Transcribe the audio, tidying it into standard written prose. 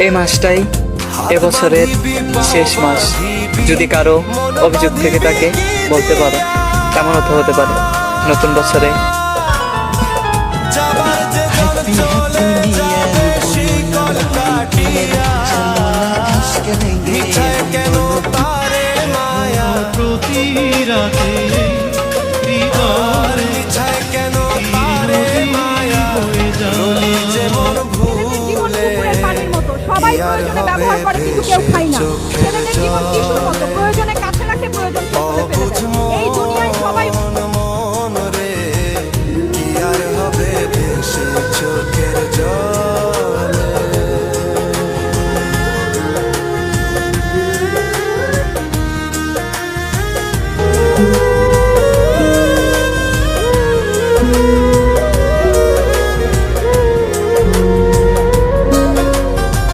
এই মাসটাই এবছরের শেষ মাস। যদি কারো অভিযোগ থেকে থাকে বলতে পারো, এমনও তো হতে পারে নতুন বছরে সবাই প্রয়োজনে ব্যবহার করে কিন্তু কেউ খায় না। ছেলেদের জীবন শিশুর মতো, প্রয়োজনে